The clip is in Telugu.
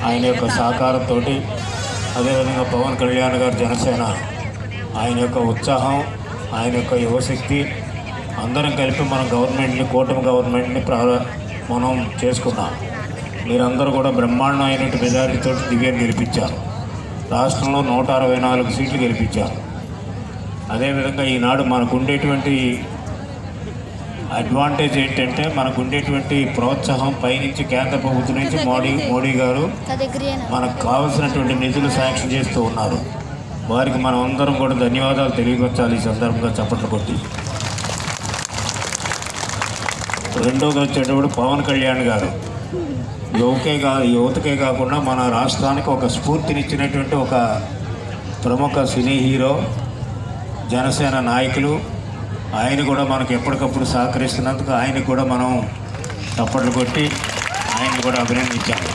ఆయన యొక్క సహకారంతో, అదేవిధంగా పవన్ కళ్యాణ్ గారు జనసేన, ఆయన యొక్క ఉత్సాహం, ఆయన యొక్క యువశక్తి అందరం కలిపి మన గవర్నమెంట్ని, కూటమి గవర్నమెంట్ని మనం చేసుకున్నాం. మీరందరూ కూడా బ్రహ్మాండమైన మెజారిటీతో దివ్యం గెలిపించారు. రాష్ట్రంలో 164 సీట్లు గెలిపించారు. అదేవిధంగా ఈనాడు మనకు ఉండేటువంటి అడ్వాంటేజ్ ఏంటంటే, మనకు ఉండేటువంటి ప్రోత్సాహం పైనుంచి కేంద్ర ప్రభుత్వం నుంచి మోడీ గారు మనకు కావాల్సినటువంటి నిధులు శాంక్షన్ చేస్తూ ఉన్నారు. వారికి మనం అందరం కూడా ధన్యవాదాలు తెలియపరచాలి ఈ సందర్భంగా చప్పట్లు కొట్టి. రెండోది వచ్చేటప్పుడు పవన్ కళ్యాణ్ గారు యువతకే కాకుండా మన రాష్ట్రానికి ఒక స్ఫూర్తినిచ్చినటువంటి ఒక ప్రముఖ సినీ హీరో, జనసేన నాయకులు. ఆయన కూడా మనకు ఎప్పటికప్పుడు సహకరిస్తున్నందుకు ఆయనకు కూడా మనం చప్పట్లు కొట్టి ఆయన్ని కూడా అభినందించాము.